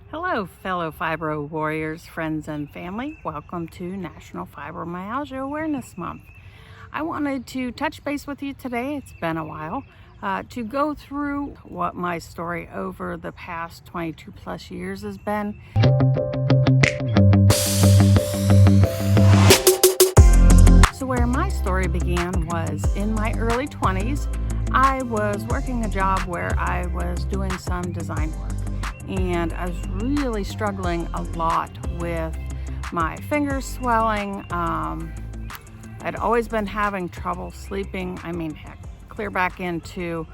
Hello, fellow Fibro warriors, friends, and family. Welcome to National Fibromyalgia Awareness Month. I wanted to touch base with you today, it's been a while, to go through what my story over the past 22 plus years has been. So where my story began was in my early 20s. I was working a job where I was doing some design work. And I was really struggling a lot with my fingers swelling. I'd always been having trouble sleeping. Heck, clear back into,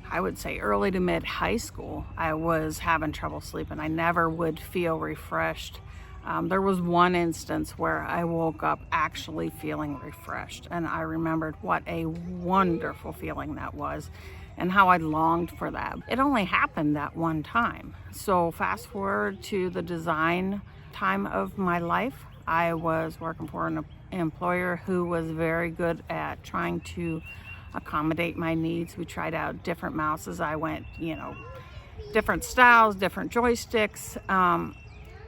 I would say, early to mid high school, I was having trouble sleeping. I never would feel refreshed. There was one instance where I woke up actually feeling refreshed, and I remembered what a wonderful feeling that was and how I longed for that. It only happened that one time. So fast forward to the design time of my life, I was working for an employer who was very good at trying to accommodate my needs. We tried out different mouses. I went, different styles, different joysticks,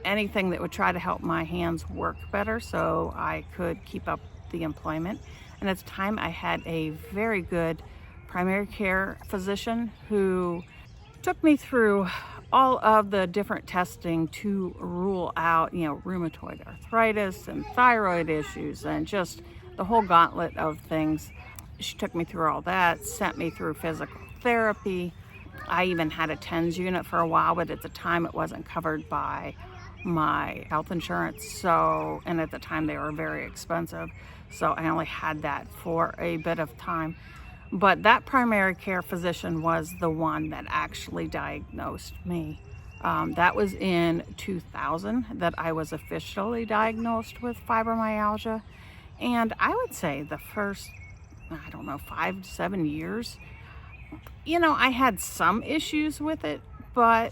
anything that would try to help my hands work better so I could keep up the employment. And at the time I had a very good primary care physician who took me through all of the different testing to rule out, rheumatoid arthritis and thyroid issues and just the whole gauntlet of things. She took me through all that, sent me through physical therapy. I even had a TENS unit for a while, but at the time it wasn't covered by my health insurance. And at the time they were very expensive. So I only had that for a bit of time. But that primary care physician was the one that actually diagnosed me. That was in 2000 that I was officially diagnosed with fibromyalgia. And I would say the first, 5 to 7 years, I had some issues with it, but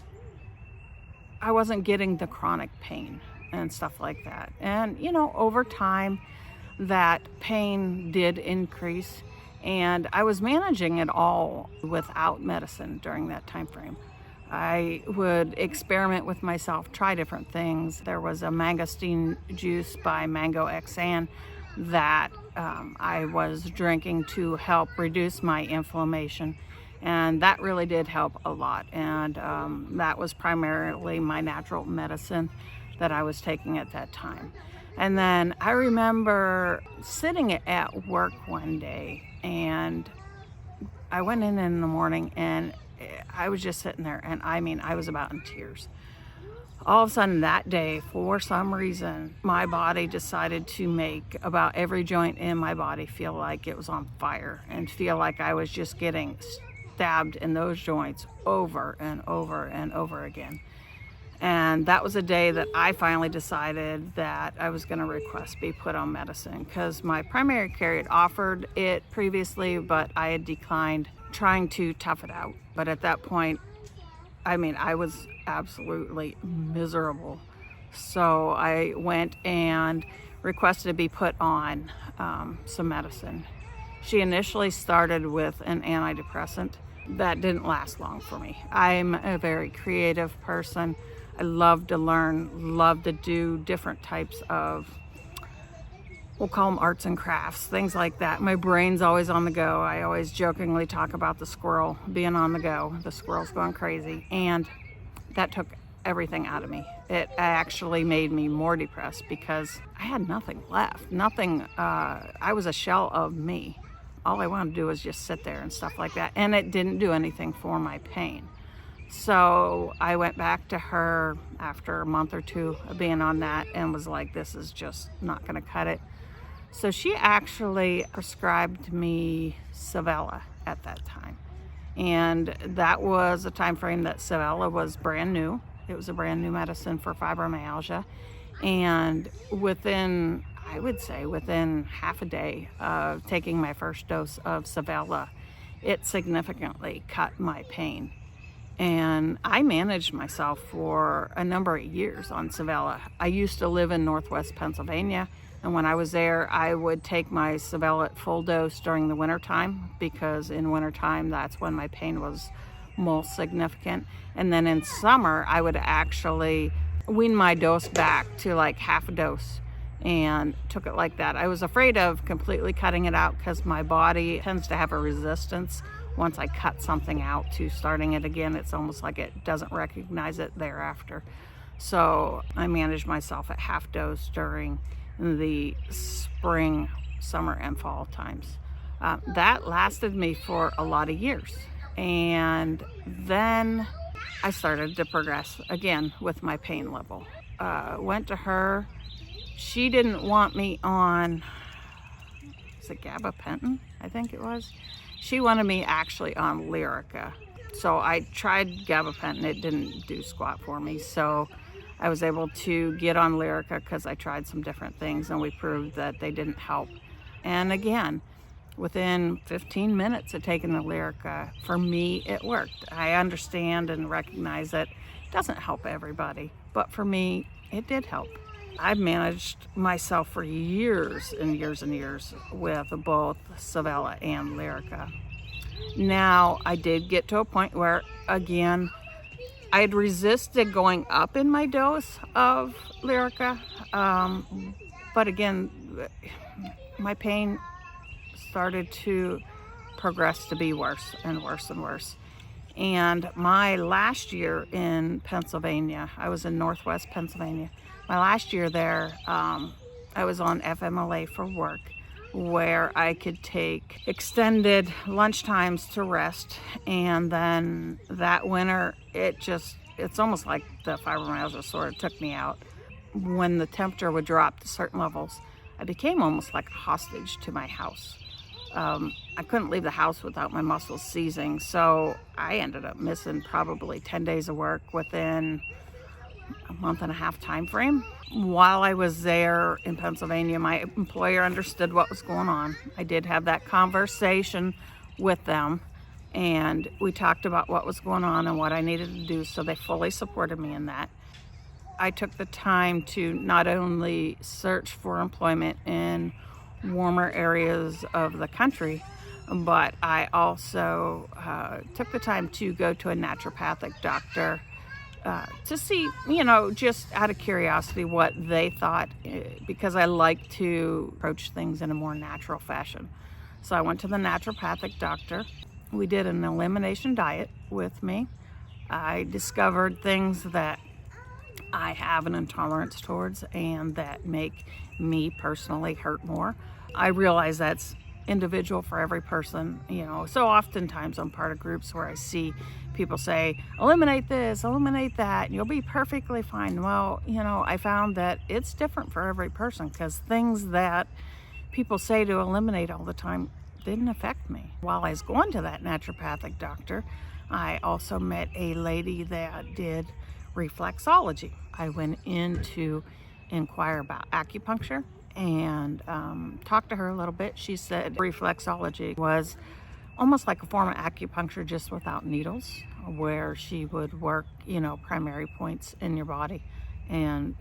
I wasn't getting the chronic pain and stuff like that. And, over time, that pain did increase. And I was managing it all without medicine during that time frame. I would experiment with myself, try different things. There was a mangosteen juice by Mango Xan that I was drinking to help reduce my inflammation. And that really did help a lot. And that was primarily my natural medicine that I was taking at that time. And then I remember sitting at work one day, and I went in the morning and I was just sitting there, and I was about in tears. All of a sudden that day, for some reason, my body decided to make about every joint in my body feel like it was on fire and feel like I was just getting stabbed in those joints over and over and over again. And that was a day that I finally decided that I was going to request be put on medicine, because my primary care had offered it previously, but I had declined, trying to tough it out. But at that point, I was absolutely miserable. So I went and requested to be put on some medicine. She initially started with an antidepressant. That didn't last long for me. I'm a very creative person. I love to learn, love to do different types of, we'll call them arts and crafts, things like that. My brain's always on the go. I always jokingly talk about the squirrel being on the go. The squirrel's going crazy. And that took everything out of me. It actually made me more depressed because I had nothing left. I was a shell of me. All I wanted to do was just sit there and stuff like that. And it didn't do anything for my pain. So I went back to her after a month or two of being on that and was like, this is just not going to cut it. So she actually prescribed me Savella at that time. And that was a time frame that Savella was brand new. It was a brand new medicine for fibromyalgia. And within half a day of taking my first dose of Savella, it significantly cut my pain. And I managed myself for a number of years on Savella. I used to live in Northwest Pennsylvania, and when I was there, I would take my Savella at full dose during the wintertime, because in wintertime, that's when my pain was most significant. And then in summer, I would actually wean my dose back to like half a dose and took it like that. I was afraid of completely cutting it out because my body tends to have a resistance once I cut something out to starting it again. It's almost like it doesn't recognize it thereafter. So I managed myself at half dose during the spring, summer, and fall times. That lasted me for a lot of years. And then I started to progress again with my pain level. Went to her. She didn't want me on, is it gabapentin? I think it was. She wanted me actually on Lyrica. So I tried gabapentin. It didn't do squat for me. So I was able to get on Lyrica because I tried some different things and we proved that they didn't help. And again, within 15 minutes of taking the Lyrica, for me, it worked. I understand and recognize that it doesn't help everybody, but for me, it did help. I've managed myself for years and years and years with both Savella and Lyrica. Now, I did get to a point where, again, I had resisted going up in my dose of Lyrica, but again, my pain started to progress to be worse and worse and worse. And my last year in Pennsylvania, I was in Northwest Pennsylvania. My last year there, I was on FMLA for work, where I could take extended lunch times to rest. And then that winter, it's almost like the fibromyalgia sort of took me out. When the temperature would drop to certain levels, I became almost like a hostage to my house. I couldn't leave the house without my muscles seizing, so I ended up missing probably 10 days of work within a month and a half time frame. While I was there in Pennsylvania, my employer understood what was going on. I did have that conversation with them, and we talked about what was going on and what I needed to do, so they fully supported me in that. I took the time to not only search for employment in warmer areas of the country, but I also took the time to go to a naturopathic doctor to see, just out of curiosity what they thought, because I like to approach things in a more natural fashion. So I went to the naturopathic doctor. We did an elimination diet with me. I discovered things that I have an intolerance towards and that make me personally hurt more. I realize that's individual for every person, so oftentimes I'm part of groups where I see people say, eliminate this, eliminate that, and you'll be perfectly fine. Well, I found that it's different for every person, because things that people say to eliminate all the time didn't affect me. While I was going to that naturopathic doctor, I also met a lady that did reflexology. I went in to inquire about acupuncture and talked to her a little bit. She said reflexology was almost like a form of acupuncture, just without needles, where she would work, primary points in your body and,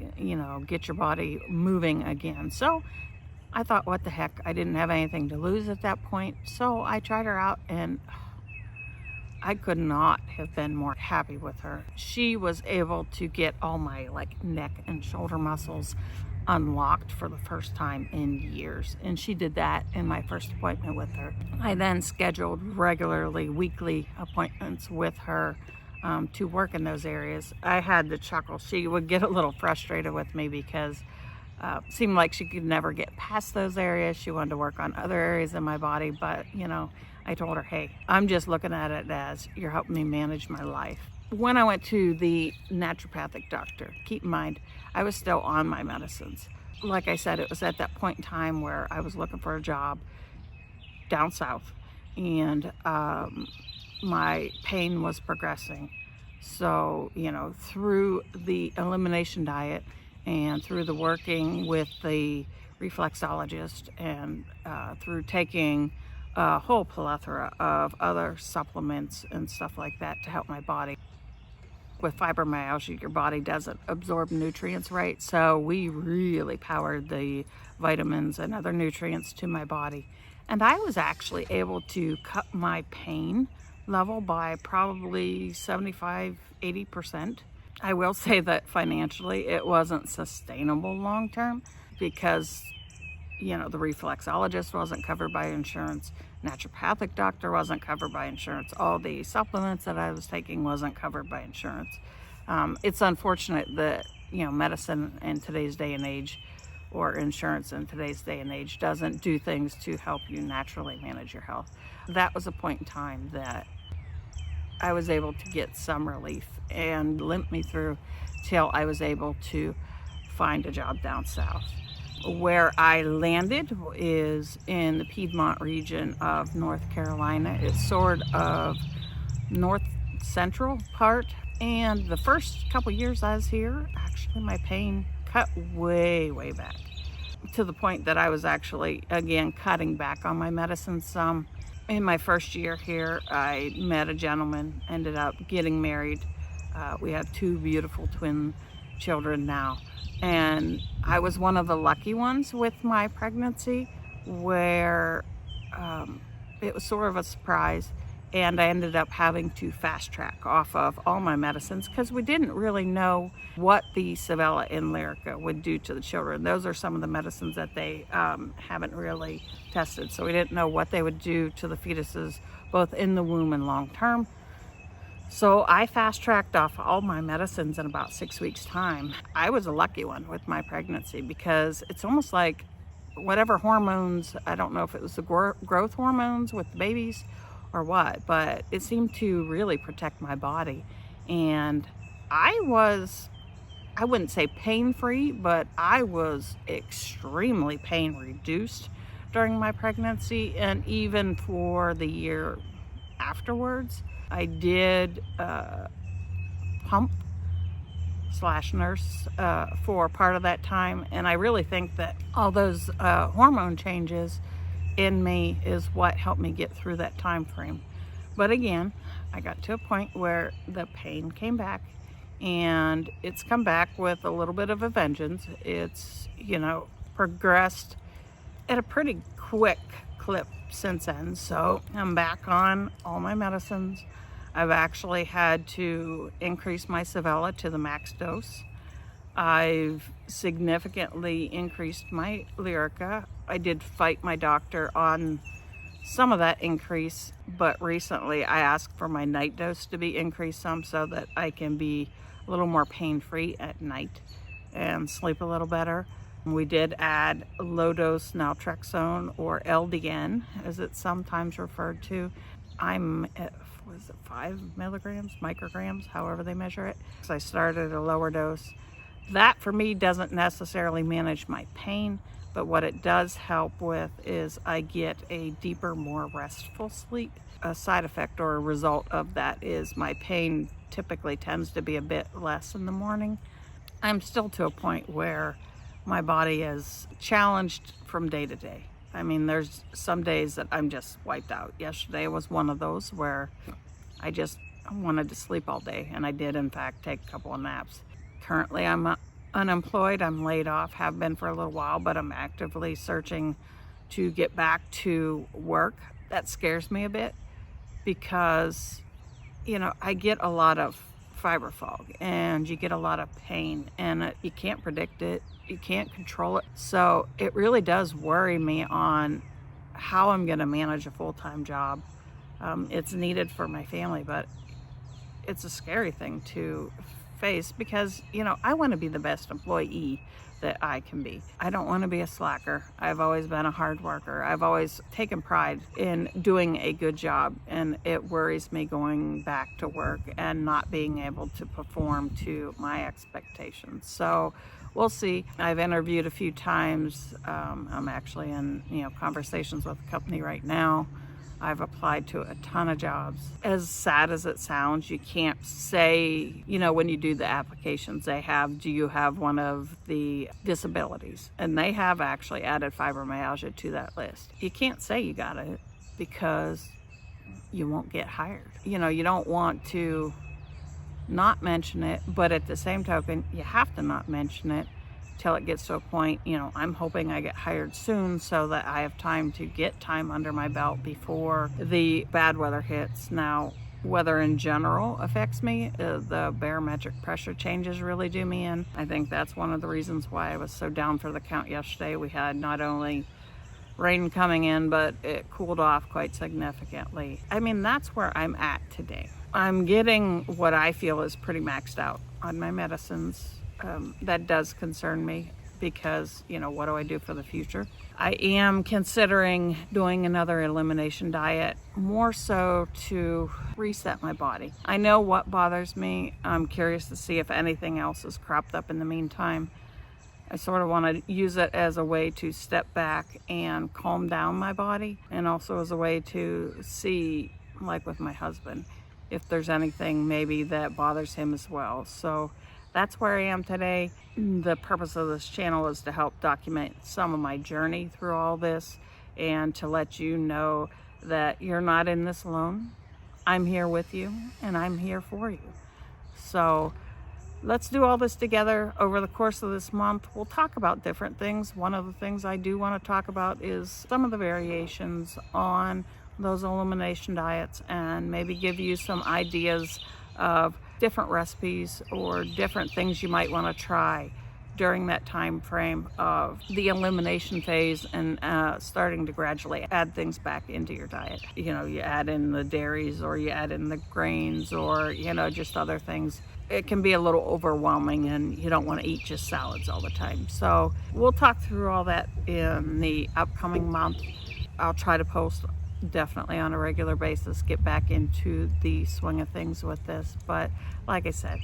get your body moving again. So I thought, what the heck? I didn't have anything to lose at that point. So I tried her out, and I could not have been more happy with her. She was able to get all my neck and shoulder muscles unlocked for the first time in years, and she did that in my first appointment with her. I then scheduled regularly weekly appointments with her to work in those areas. I had to chuckle. She would get a little frustrated with me because it seemed like she could never get past those areas. She wanted to work on other areas in my body, but I told her, hey, I'm just looking at it as you're helping me manage my life. When I went to the naturopathic doctor, keep in mind, I was still on my medicines. Like I said, it was at that point in time where I was looking for a job down south, and my pain was progressing. So, through the elimination diet and through the working with the reflexologist and through taking a whole plethora of other supplements and stuff like that to help my body. With fibromyalgia, your body doesn't absorb nutrients right, so we really powered the vitamins and other nutrients to my body. And I was actually able to cut my pain level by probably 75–80%. I will say that financially it wasn't sustainable long term because, the reflexologist wasn't covered by insurance, naturopathic doctor wasn't covered by insurance, all the supplements that I was taking wasn't covered by insurance. It's unfortunate that, medicine in today's day and age, or insurance in today's day and age, doesn't do things to help you naturally manage your health. That was a point in time that I was able to get some relief and limp me through till I was able to find a job down south. Where I landed is in the Piedmont region of North Carolina. It's sort of north central part. And the first couple years I was here, actually my pain cut way back, to the point that I was actually, again, cutting back on my medicine some. In my first year here, I met a gentleman, ended up getting married. We have 2 beautiful twin children now. And I was one of the lucky ones with my pregnancy where it was sort of a surprise. And I ended up having to fast track off of all my medicines because we didn't really know what the Sevella and Lyrica would do to the children. Those are some of the medicines that they haven't really tested. So we didn't know what they would do to the fetuses, both in the womb and long term. So I fast tracked off all my medicines in about 6 weeks' time. I was a lucky one with my pregnancy because it's almost like whatever hormones, I don't know if it was the growth hormones with the babies or what, but it seemed to really protect my body. And I wouldn't say pain-free, but I was extremely pain-reduced during my pregnancy, and even for the year afterwards. I did pump/nurse for part of that time, and I really think that all those hormone changes in me is what helped me get through that time frame. But again, I got to a point where the pain came back, and it's come back with a little bit of a vengeance. It's, progressed at a pretty quick clip since then. So I'm back on all my medicines. I've actually had to increase my Sevella to the max dose. I've significantly increased my Lyrica. I did fight my doctor on some of that increase, but recently I asked for my night dose to be increased some so that I can be a little more pain-free at night and sleep a little better. We did add low-dose naltrexone, or LDN as it's sometimes referred to. I'm at 5 micrograms, however they measure it. So I started a lower dose. That for me doesn't necessarily manage my pain, but what it does help with is I get a deeper, more restful sleep. A side effect or a result of that is my pain typically tends to be a bit less in the morning. I'm still to a point where my body is challenged from day to day. I mean, there's some days that I'm just wiped out. Yesterday was one of those where I just wanted to sleep all day, and I did in fact take a couple of naps. Currently I'm unemployed. I'm laid off, have been for a little while, but I'm actively searching to get back to work. That scares me a bit because, I get a lot of fiber fog and you get a lot of pain, and you can't predict it. You can't control it. So it really does worry me on how I'm going to manage a full-time job. It's needed for my family, but it's a scary thing to face because, I want to be the best employee that I can be. I don't want to be a slacker. I've always been a hard worker. I've always taken pride in doing a good job, and it worries me going back to work and not being able to perform to my expectations. So we'll see. I've interviewed a few times. I'm actually in, conversations with a company right now. I've applied to a ton of jobs. As sad as it sounds, you can't say, when you do the applications, do you have one of the disabilities? And they have actually added fibromyalgia to that list. You can't say you got it because you won't get hired. You don't want to not mention it, but at the same token, you have to not mention it till it gets to a point, I'm hoping I get hired soon so that I have time to get time under my belt before the bad weather hits. Now, weather in general affects me. The barometric pressure changes really do me in. I think that's one of the reasons why I was so down for the count yesterday. We had not only rain coming in, but it cooled off quite significantly. I mean, that's where I'm at today. I'm getting what I feel is pretty maxed out on my medicines. That does concern me because, what do I do for the future? I am considering doing another elimination diet, more so to reset my body. I know what bothers me. I'm curious to see if anything else has cropped up in the meantime. I sort of want to use it as a way to step back and calm down my body, and also as a way to see, like with my husband, if there's anything maybe that bothers him as well. So that's where I am today. The purpose of this channel is to help document some of my journey through all this and to let you know that you're not in this alone. I'm here with you and I'm here for you. So let's do all this together over the course of this month. We'll talk about different things. One of the things I do want to talk about is some of the variations on those elimination diets and maybe give you some ideas of different recipes or different things you might want to try during that time frame of the elimination phase and starting to gradually add things back into your diet. You add in the dairies or you add in the grains or, just other things. It can be a little overwhelming and you don't want to eat just salads all the time. So we'll talk through all that in the upcoming month. I'll try to post definitely on a regular basis, get back into the swing of things with this. But like I said,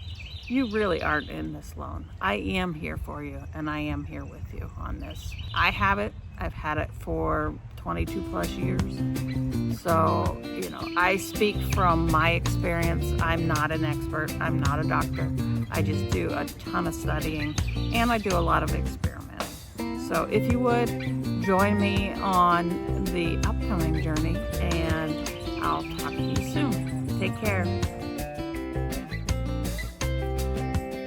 you really aren't in this alone. I am here for you and I am here with you on this. I have it. I've had it for 22 plus years. So, I speak from my experience. I'm not an expert. I'm not a doctor. I just do a ton of studying and I do a lot of experimenting. So if you would, join me on the upcoming journey and I'll talk to you soon. Take care.